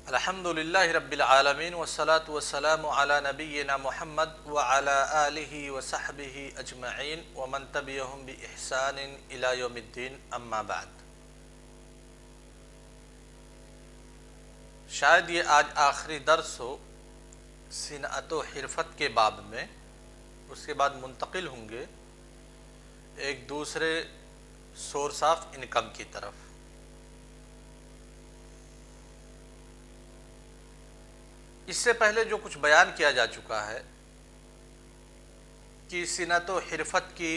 الحمد للہ رب العالمین والصلاة والسلام علی نبینا محمد وعلی آلہ وصحبہ اجمعین ومن تبعہم بإحسان الی یوم الدین اما بعد۔ شاید یہ آج آخری درس ہو صنعت و حرفت کے باب میں، اس کے بعد منتقل ہوں گے ایک دوسرے سورس آف انکم کی طرف۔ اس سے پہلے جو کچھ بیان کیا جا چکا ہے کہ صنعت و حرفت کی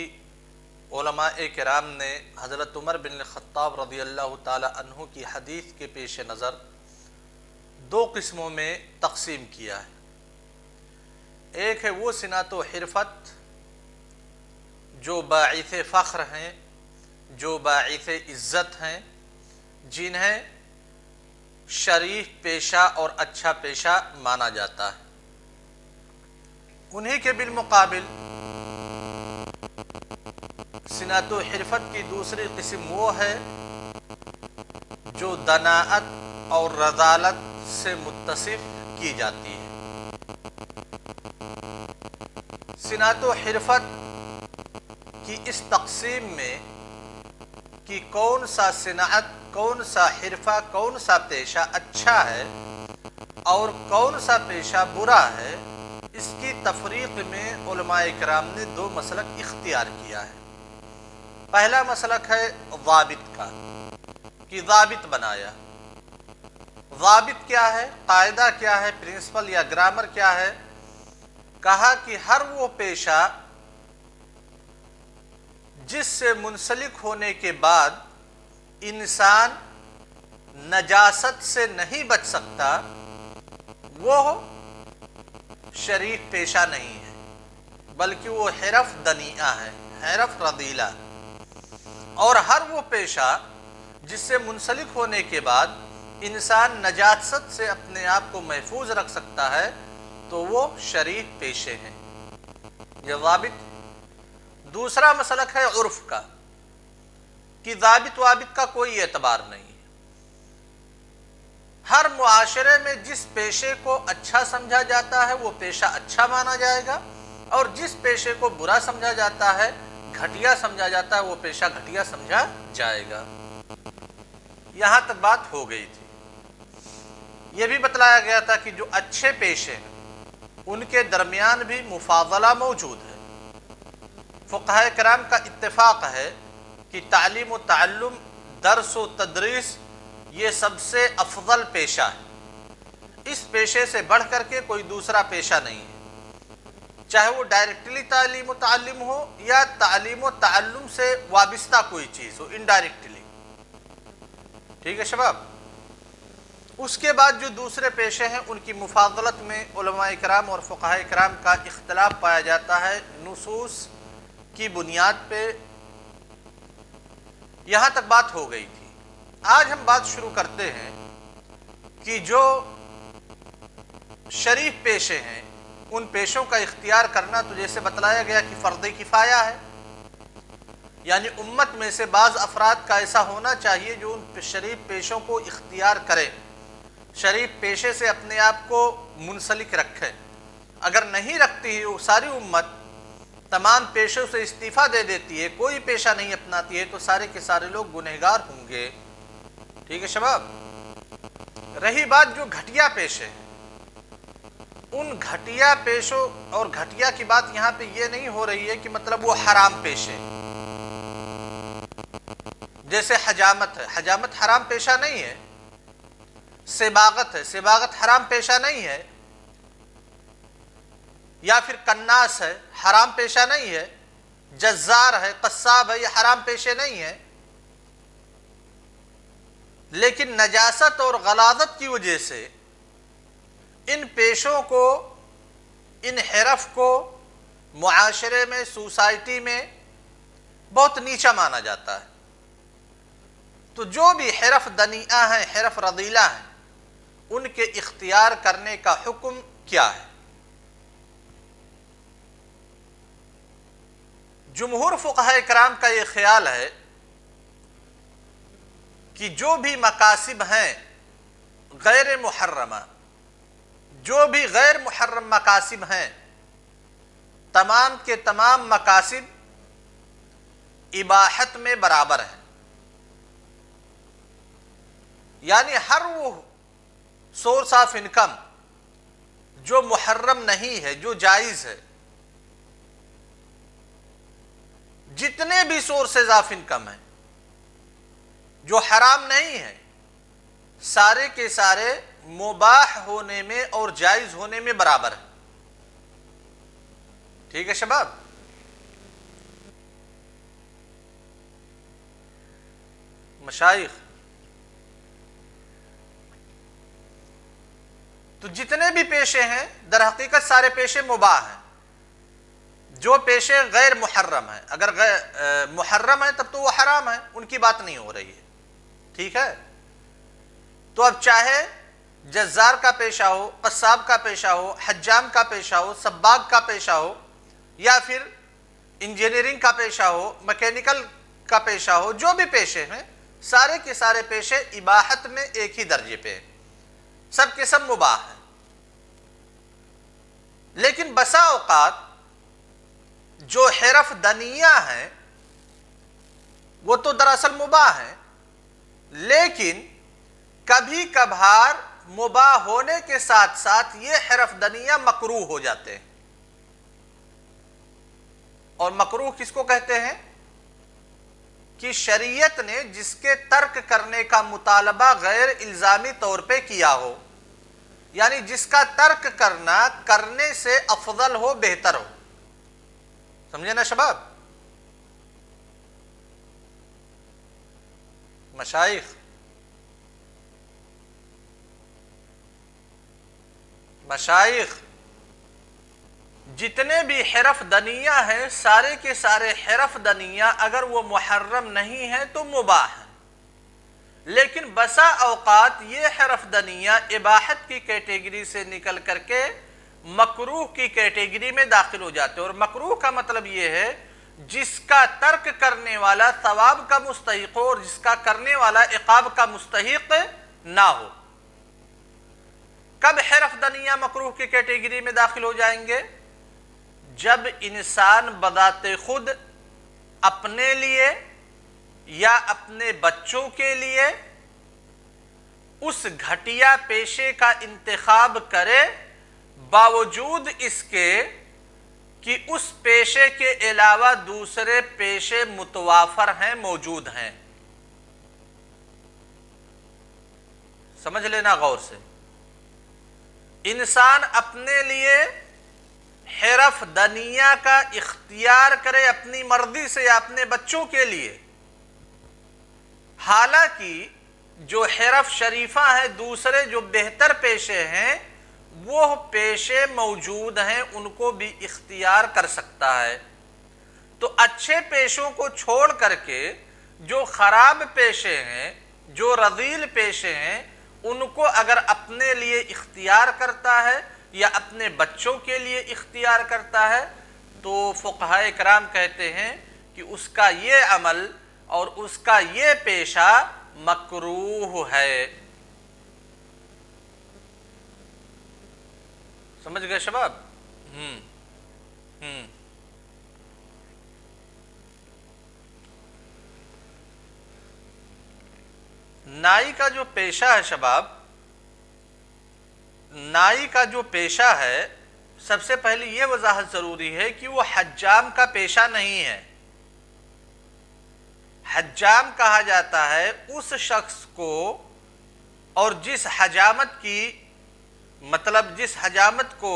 علماء کرام نے حضرت عمر بن الخطاب رضی اللہ تعالی عنہ کی حدیث کے پیش نظر دو قسموں میں تقسیم کیا ہے۔ ایک ہے وہ صنعت و حرفت جو باعث فخر ہیں، جو باعث عزت ہیں، جنہیں شریف پیشہ اور اچھا پیشہ مانا جاتا ہے۔ انہی کے بالمقابل صنعت و حرفت کی دوسری قسم وہ ہے جو دناءت اور رذالت سے متصف کی جاتی ہے۔ صنعت و حرفت کی اس تقسیم میں کہ کون سا صنعت، کون سا حرفہ، کون سا پیشہ اچھا ہے اور کون سا پیشہ برا ہے، اس کی تفریق میں علماء کرام نے دو مسلک اختیار کیا ہے۔ پہلا مسلک ہے ضابط کا، کہ ضابط بنایا۔ ضابط کیا ہے، قاعدہ کیا ہے، پرنسپل یا گرامر کیا ہے؟ کہا کہ ہر وہ پیشہ جس سے منسلک ہونے کے بعد انسان نجاست سے نہیں بچ سکتا، وہ شریف پیشہ نہیں ہے، بلکہ وہ حرف دنیئہ ہے، حرف رذیلہ۔ اور ہر وہ پیشہ جس سے منسلک ہونے کے بعد انسان نجاست سے اپنے آپ کو محفوظ رکھ سکتا ہے تو وہ شریف پیشے ہیں۔ یہ ضابط۔ دوسرا مسلک ہے عرف کا، کہ ضابط وابط کا کوئی اعتبار نہیں ہے۔ ہر معاشرے میں جس پیشے کو اچھا سمجھا جاتا ہے وہ پیشہ اچھا مانا جائے گا، اور جس پیشے کو برا سمجھا جاتا ہے، گھٹیا سمجھا جاتا ہے، وہ پیشہ گھٹیا سمجھا جائے گا۔ یہاں تک بات ہو گئی تھی۔ یہ بھی بتلایا گیا تھا کہ جو اچھے پیشے ہیں ان کے درمیان بھی مفاضلہ موجود ہے۔ فقہاء کرام کا اتفاق ہے کہ تعلیم و تعلم، درس و تدریس یہ سب سے افضل پیشہ ہے۔ اس پیشے سے بڑھ کر کے کوئی دوسرا پیشہ نہیں ہے، چاہے وہ ڈائریکٹلی تعلیم و تعلم ہو یا تعلیم و تعلم سے وابستہ کوئی چیز ہو، انڈائریکٹلی۔ ٹھیک ہے شباب؟ اس کے بعد جو دوسرے پیشے ہیں ان کی مفاضلت میں علماء کرام اور فقہاء کرام کا اختلاف پایا جاتا ہے نصوص کی بنیاد پہ۔ یہاں تک بات ہو گئی تھی۔ آج ہم بات شروع کرتے ہیں کہ جو شریف پیشے ہیں ان پیشوں کا اختیار کرنا تو جیسے بتلایا گیا کہ فرض کفایہ ہے، یعنی امت میں سے بعض افراد کا ایسا ہونا چاہیے جو ان شریف پیشوں کو اختیار کرے، شریف پیشے سے اپنے آپ کو منسلک رکھے۔ اگر نہیں رکھتی ہے وہ ساری امت، تمام پیشوں سے استعفیٰ دے دیتی ہے، کوئی پیشہ نہیں اپناتی ہے، تو سارے کے سارے لوگ گنہگار ہوں گے۔ ٹھیک ہے شباب؟ رہی بات جو گھٹیا پیشے ہیں، ان گھٹیا پیشوں، اور گھٹیا کی بات یہاں پہ یہ نہیں ہو رہی ہے کہ مطلب وہ حرام پیشے، جیسے حجامت ہے، حجامت حرام پیشہ نہیں ہے۔ سباغت ہے، سباغت حرام پیشہ نہیں ہے۔ یا پھر کناس ہے، حرام پیشہ نہیں ہے۔ جزار ہے، قصاب ہے، یہ حرام پیشے نہیں ہے۔ لیکن نجاست اور غلاظت کی وجہ سے ان پیشوں کو، ان حرف کو معاشرے میں، سوسائٹی میں بہت نیچا مانا جاتا ہے۔ تو جو بھی حرف دنیئہ ہیں، حرف رذیلہ ہیں، ان کے اختیار کرنے کا حکم کیا ہے؟ جمہور فقہاء کرام کا یہ خیال ہے کہ جو بھی مقاصد ہیں غیر محرمہ، جو بھی غیر محرم مقاصد ہیں، تمام کے تمام مقاصد اباحت میں برابر ہیں. یعنی ہر وہ سورس آف انکم جو محرم نہیں ہے، جو جائز ہے، جتنے بھی سورسز آف انکم ہیں جو حرام نہیں ہیں، سارے کے سارے مباح ہونے میں اور جائز ہونے میں برابر ہیں. ٹھیک ہے شباب؟ مشائخ، تو جتنے بھی پیشے ہیں در حقیقت سارے پیشے مباح ہیں. جو پیشے غیر محرم ہیں، اگر محرم ہیں تب تو وہ حرام ہیں، ان کی بات نہیں ہو رہی ہے. ٹھیک ہے؟ تو اب چاہے جزار کا پیشہ ہو، قصاب کا پیشہ ہو، حجام کا پیشہ ہو، سباغ کا پیشہ ہو، یا پھر انجینئرنگ کا پیشہ ہو، میکینیکل کا پیشہ ہو، جو بھی پیشے ہیں سارے کے سارے پیشے اباحت میں ایک ہی درجے پہ ہیں، سب کے سب مباح ہیں. لیکن بسا اوقات جو حرف دنیہ ہیں وہ تو دراصل مباح ہیں، لیکن کبھی کبھار مباح ہونے کے ساتھ ساتھ یہ حرف دنیہ مکروہ ہو جاتے ہیں. اور مکروہ کس کو کہتے ہیں؟ کہ شریعت نے جس کے ترک کرنے کا مطالبہ غیر الزامی طور پہ کیا ہو، یعنی جس کا ترک کرنا کرنے سے افضل ہو، بہتر ہو. سمجھے نا شباب؟ مشائخ، جتنے بھی حرف دنیہ ہیں سارے کے سارے حرف دنیہ اگر وہ محرم نہیں ہیں تو مباح ہیں. لیکن بسا اوقات یہ حرف دنیہ اباحت کی کیٹیگری سے نکل کر کے مکروہ کی کیٹیگری میں داخل ہو جاتے ہیں. اور مکروہ کا مطلب یہ ہے جس کا ترک کرنے والا ثواب کا مستحق ہو اور جس کا کرنے والا عقاب کا مستحق نہ ہو. کب حرف دنیہ مکروہ کی کیٹیگری میں داخل ہو جائیں گے؟ جب انسان بذات خود اپنے لیے یا اپنے بچوں کے لیے اس گھٹیا پیشے کا انتخاب کرے، باوجود اس کے کہ اس پیشے کے علاوہ دوسرے پیشے متوافر ہیں، موجود ہیں. سمجھ لینا غور سے. انسان اپنے لیے حرف دنیہ کا اختیار کرے اپنی مرضی سے یا اپنے بچوں کے لیے، حالانکہ جو حرف شریفہ ہیں، دوسرے جو بہتر پیشے ہیں، وہ پیشے موجود ہیں، ان کو بھی اختیار کر سکتا ہے. تو اچھے پیشوں کو چھوڑ کر کے جو خراب پیشے ہیں، جو رذیل پیشے ہیں، ان کو اگر اپنے لیے اختیار کرتا ہے یا اپنے بچوں کے لیے اختیار کرتا ہے تو فقہائے کرام کہتے ہیں کہ اس کا یہ عمل اور اس کا یہ پیشہ مکروہ ہے. سمجھ گئے شباب؟ نائی کا جو پیشہ ہے شباب، نائی کا جو پیشہ ہے، سب سے پہلے یہ وضاحت ضروری ہے کہ وہ حجام کا پیشہ نہیں ہے. حجام کہا جاتا ہے اس شخص کو، اور جس حجامت کی مطلب جس حجامت کو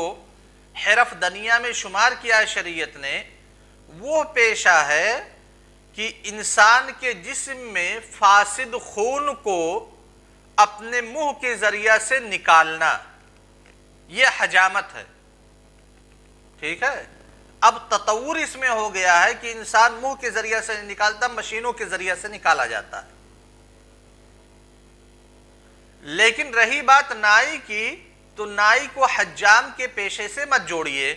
حرف دنیہ میں شمار کیا ہے شریعت نے، وہ پیشہ ہے کہ انسان کے جسم میں فاسد خون کو اپنے منہ کے ذریعہ سے نکالنا، یہ حجامت ہے. ٹھیک ہے؟ اب تطور اس میں ہو گیا ہے کہ انسان منہ کے ذریعہ سے نہیں نکالتا، مشینوں کے ذریعہ سے نکالا جاتا ہے. لیکن رہی بات نائی کی، تو نائی کو حجام کے پیشے سے مت جوڑیے.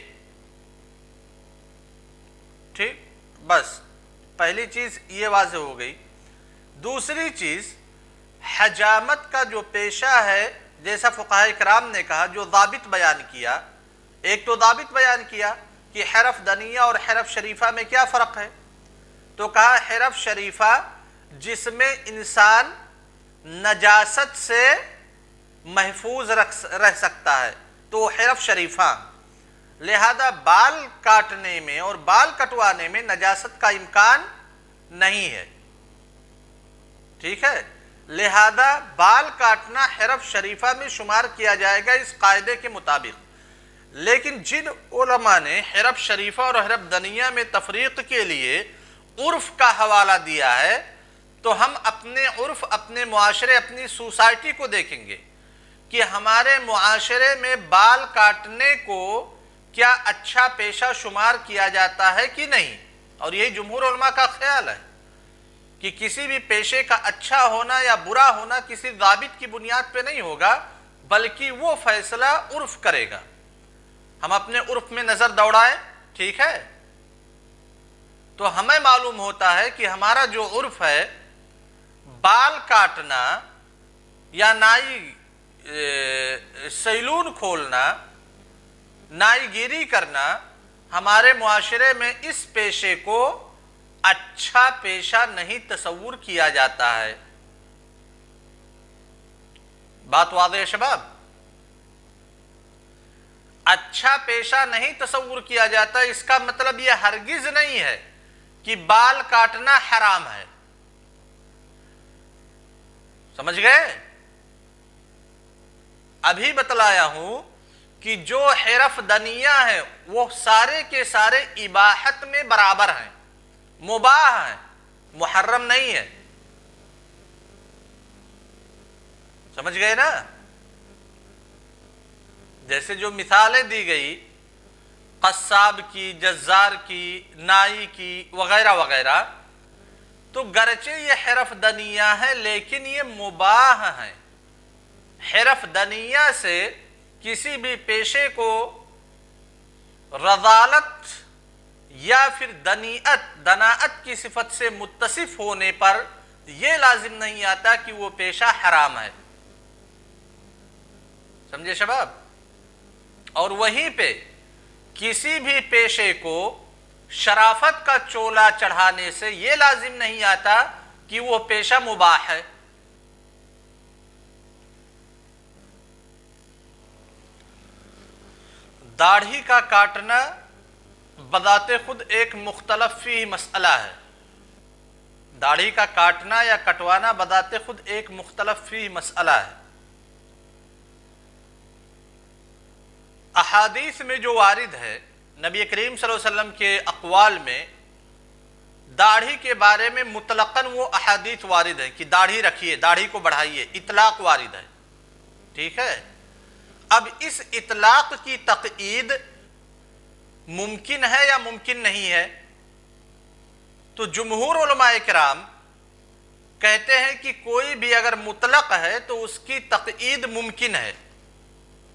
ٹھیک؟ بس پہلی چیز یہ واضح ہو گئی. دوسری چیز، حجامت کا جو پیشہ ہے جیسا فقہائے کرام نے کہا جو ضابط بیان کیا، ایک تو ضابط بیان کیا کہ حرف دنیہ اور حرف شریفہ میں کیا فرق ہے، تو کہا حرف شریفہ جس میں انسان نجاست سے محفوظ رہ سکتا ہے تو وہ حرف شریفہ، لہذا بال کاٹنے میں اور بال کٹوانے میں نجاست کا امکان نہیں ہے، ٹھیک ہے، لہذا بال کاٹنا حرف شریفہ میں شمار کیا جائے گا اس قاعدے کے مطابق۔ لیکن جن علماء نے حرف شریفہ اور حرف دنیہ میں تفریق کے لیے عرف کا حوالہ دیا ہے، تو ہم اپنے عرف، اپنے معاشرے، اپنی سوسائٹی کو دیکھیں گے کہ ہمارے معاشرے میں بال کاٹنے کو کیا اچھا پیشہ شمار کیا جاتا ہے کہ نہیں، اور یہی جمہور علماء کا خیال ہے کہ کسی بھی پیشے کا اچھا ہونا یا برا ہونا کسی ضابط کی بنیاد پہ نہیں ہوگا، بلکہ وہ فیصلہ عرف کرے گا۔ ہم اپنے عرف میں نظر دوڑائیں، ٹھیک ہے، تو ہمیں معلوم ہوتا ہے کہ ہمارا جو عرف ہے بال کاٹنا یا نائی سیلون کھولنا، نائی گیری کرنا، ہمارے معاشرے میں اس پیشے کو اچھا پیشہ نہیں تصور کیا جاتا ہے۔ بات واضح ہے شباب؟ اچھا پیشہ نہیں تصور کیا جاتا، اس کا مطلب یہ ہرگز نہیں ہے کہ بال کاٹنا حرام ہے، سمجھ گئے؟ ابھی بتلایا ہوں کہ جو حرف دنیہ ہے وہ سارے کے سارے اباحت میں برابر ہیں، مباح ہیں، محرم نہیں ہے، سمجھ گئے نا؟ جیسے جو مثالیں دی گئی قصاب کی، جزار کی، نائی کی وغیرہ وغیرہ، تو گرچہ یہ حرف دنیہ ہے لیکن یہ مباح ہیں۔ حرف دنیہ سے کسی بھی پیشے کو رذالت یا پھر دناعت کی صفت سے متصف ہونے پر یہ لازم نہیں آتا کہ وہ پیشہ حرام ہے، سمجھے شباب؟ اور وہیں پہ کسی بھی پیشے کو شرافت کا چولا چڑھانے سے یہ لازم نہیں آتا کہ وہ پیشہ مباح ہے۔ داڑھی کا کاٹنا بذات خود ایک مختلف فی مسئلہ ہے، داڑھی کا کاٹنا یا کٹوانا بذات خود ایک مختلف فی مسئلہ ہے۔ احادیث میں جو وارد ہے، نبی کریم صلی اللہ علیہ وسلم کے اقوال میں داڑھی کے بارے میں مطلقاً وہ احادیث وارد ہے کہ داڑھی رکھیے، داڑھی کو بڑھائیے، اطلاق وارد ہے، ٹھیک ہے۔ اب اس اطلاق کی تقیید ممکن ہے یا ممکن نہیں ہے؟ تو جمہور علماء کرام کہتے ہیں کہ کوئی بھی اگر مطلق ہے تو اس کی تقیید ممکن ہے،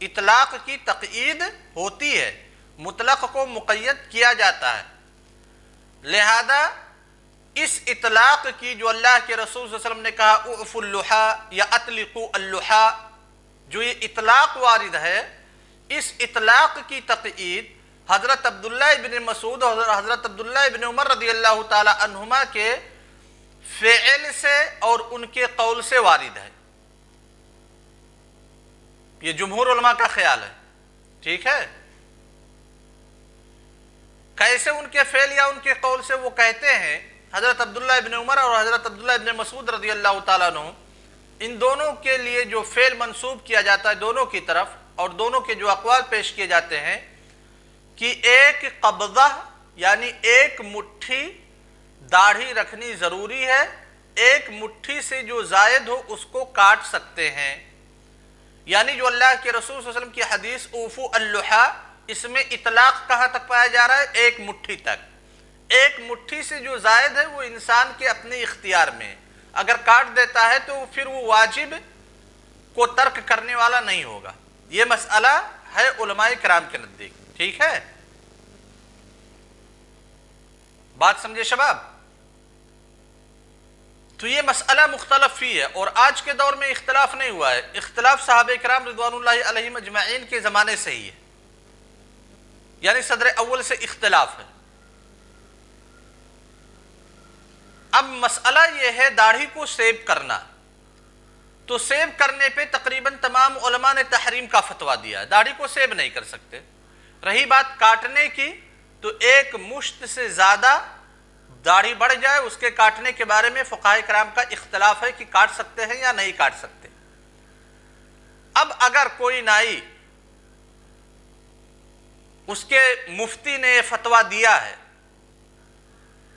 اطلاق کی تقیید ہوتی ہے، مطلق کو مقید کیا جاتا ہے، لہذا اس اطلاق کی جو اللہ کے رسول صلی اللہ علیہ وسلم نے کہا اعفوا اللحى یا اطلقوا اللحى، جو یہ اطلاق وارد ہے، اس اطلاق کی تقیید حضرت عبداللہ ابن مسعود اور حضرت عبداللہ ابن عمر رضی اللہ تعالی عنہما کے فعل سے اور ان کے قول سے وارد ہے۔ یہ جمہور علماء کا خیال ہے، ٹھیک ہے۔ کیسے ان کے فعل یا ان کے قول سے؟ وہ کہتے ہیں حضرت عبداللہ ابن عمر اور حضرت عبداللہ ابن مسعود رضی اللہ تعالیٰ عنہ، ان دونوں کے لیے جو فعل منسوب کیا جاتا ہے دونوں کی طرف، اور دونوں کے جو اقوال پیش کیے جاتے ہیں کہ ایک قبضہ یعنی ایک مٹھی داڑھی رکھنی ضروری ہے، ایک مٹھی سے جو زائد ہو اس کو کاٹ سکتے ہیں، یعنی جو اللہ کے رسول صلی اللہ علیہ وسلم کی حدیث اوفوا اللحى، اس میں اطلاق کہاں تک پایا جا رہا ہے؟ ایک مٹھی تک۔ ایک مٹھی سے جو زائد ہے وہ انسان کے اپنے اختیار میں، اگر کاٹ دیتا ہے تو پھر وہ واجب کو ترک کرنے والا نہیں ہوگا۔ یہ مسئلہ ہے علماء کرام کے نزدیک، ٹھیک ہے؟ بات سمجھے شباب؟ تو یہ مسئلہ مختلف فی ہے، اور آج کے دور میں اختلاف نہیں ہوا ہے، اختلاف صحابہ کرام رضوان اللہ علیہم اجمعین کے زمانے سے ہی ہے، یعنی صدر اول سے اختلاف ہے۔ اب مسئلہ یہ ہے داڑھی کو سیب کرنا، تو سیب کرنے پہ تقریباً تمام علماء نے تحریم کا فتویٰ دیا ہے، داڑھی کو سیب نہیں کر سکتے۔ رہی بات کاٹنے کی، تو ایک مشت سے زیادہ داڑھی بڑھ جائے اس کے کاٹنے کے بارے میں فقہاء کرام کا اختلاف ہے کہ کاٹ سکتے ہیں یا نہیں کاٹ سکتے۔ اب اگر کوئی نائی، اس کے مفتی نے فتویٰ دیا ہے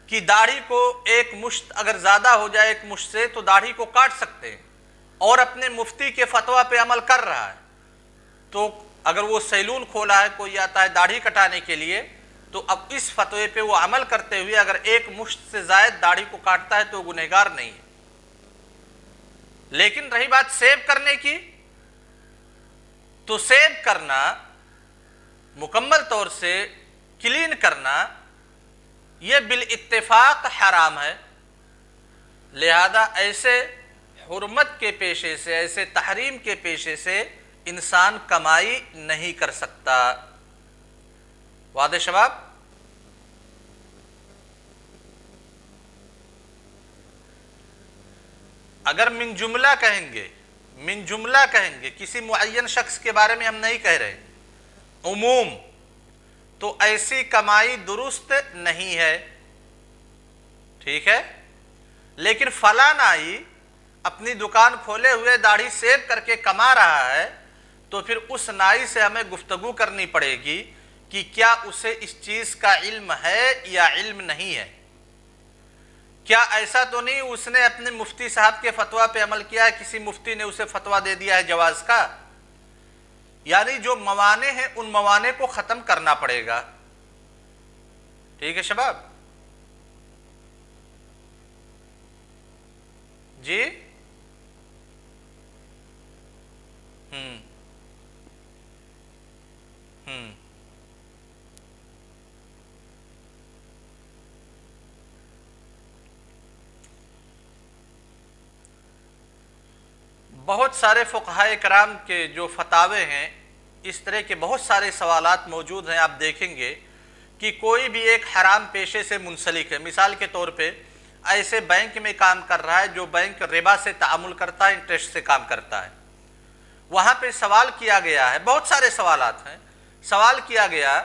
کہ داڑھی کو ایک مشت اگر زیادہ ہو جائے ایک مشت سے تو داڑھی کو کاٹ سکتے ہیں، اور اپنے مفتی کے فتویٰ پہ عمل کر رہا ہے، تو اگر وہ سیلون کھولا ہے، کوئی آتا ہے داڑھی کٹانے کے لیے، تو اب اس فتوے پہ وہ عمل کرتے ہوئے اگر ایک مشت سے زائد داڑھی کو کاٹتا ہے تو وہ گنہگار نہیں ہے۔ لیکن رہی بات سیب کرنے کی، تو سیب کرنا، مکمل طور سے کلین کرنا، یہ بالاتفاق حرام ہے۔ لہذا ایسے حرمت کے پیشے سے، ایسے تحریم کے پیشے سے انسان کمائی نہیں کر سکتا۔ واضح شباب؟ اگر من جملہ کہیں گے کسی معین شخص کے بارے میں ہم نہیں کہہ رہے، عموم، تو ایسی کمائی درست نہیں ہے، ٹھیک ہے؟ لیکن فلاں نائی اپنی دکان کھولے ہوئے داڑھی سیب کر کے کما رہا ہے، تو پھر اس نائی سے ہمیں گفتگو کرنی پڑے گی کہ کیا اسے اس چیز کا علم ہے یا علم نہیں ہے۔ کیا ایسا تو نہیں اس نے اپنے مفتی صاحب کے فتویٰ پہ عمل کیا ہے، کسی مفتی نے اسے فتویٰ دے دیا ہے جواز کا؟ یعنی جو موانع ہیں ان موانع کو ختم کرنا پڑے گا، ٹھیک ہے شباب؟ جی بہت سارے فقہاء کرام کے جو فتاوے ہیں، اس طرح کے بہت سارے سوالات موجود ہیں۔ آپ دیکھیں گے کہ کوئی بھی ایک حرام پیشے سے منسلک ہے، مثال کے طور پہ ایسے بینک میں کام کر رہا ہے جو بینک ربا سے تعامل کرتا ہے، انٹرسٹ سے کام کرتا ہے، وہاں پہ سوال کیا گیا ہے، بہت سارے سوالات ہیں، سوال کیا گیا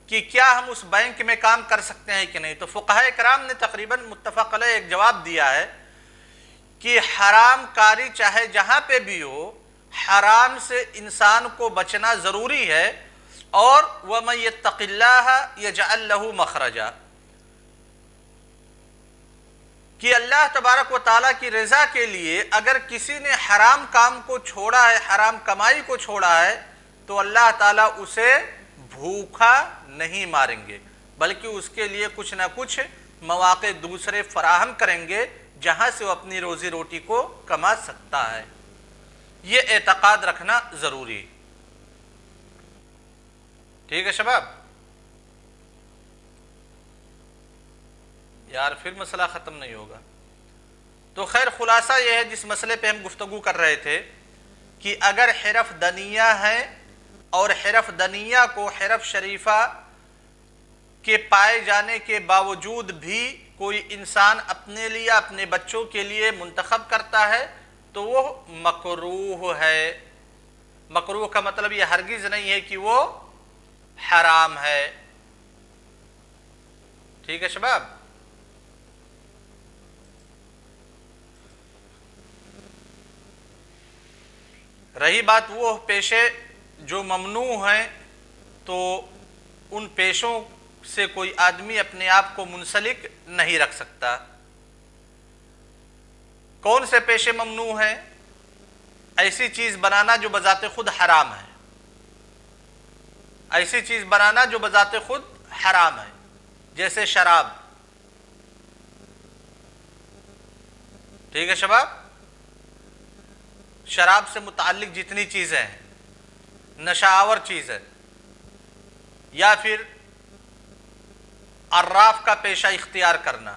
کہ کیا ہم اس بینک میں کام کر سکتے ہیں کہ نہیں، تو فقہاء کرام نے تقریباً متفق علیہ ایک جواب دیا ہے کہ حرام کاری چاہے جہاں پہ بھی ہو، حرام سے انسان کو بچنا ضروری ہے، اور وَمَن يَتَّقِ اللَّهَ يَجْعَلْ لَهُ مَخْرَجًا، کہ اللہ تبارک و تعالیٰ کی رضا کے لیے اگر کسی نے حرام کام کو چھوڑا ہے، حرام کمائی کو چھوڑا ہے، تو اللہ تعالیٰ اسے بھوکا نہیں ماریں گے، بلکہ اس کے لیے کچھ نہ کچھ مواقع دوسرے فراہم کریں گے جہاں سے وہ اپنی روزی روٹی کو کما سکتا ہے۔ یہ اعتقاد رکھنا ضروری، ٹھیک ہے شباب؟ یار پھر مسئلہ ختم نہیں ہوگا۔ تو خیر خلاصہ یہ ہے جس مسئلے پہ ہم گفتگو کر رہے تھے کہ اگر حرف دنیہ ہے اور حرف دنیہ کو حرف شریفہ کے پائے جانے کے باوجود بھی کوئی انسان اپنے لیے اپنے بچوں کے لیے منتخب کرتا ہے تو وہ مکروہ ہے۔ مکروہ کا مطلب یہ ہرگز نہیں ہے کہ وہ حرام ہے، ٹھیک ہے شباب؟ رہی بات وہ پیشے جو ممنوع ہیں، تو ان پیشوں سے کوئی آدمی اپنے آپ کو منسلک نہیں رکھ سکتا۔ کون سے پیشے ممنوع ہیں؟ ایسی چیز بنانا جو بذات خود حرام ہے، ایسی چیز بنانا جو بذات خود حرام ہے، جیسے شراب، ٹھیک ہے شباب؟ شراب سے متعلق جتنی چیزیں ہیں، نشہ آور چیزیں، یا پھر عراف کا پیشہ اختیار کرنا،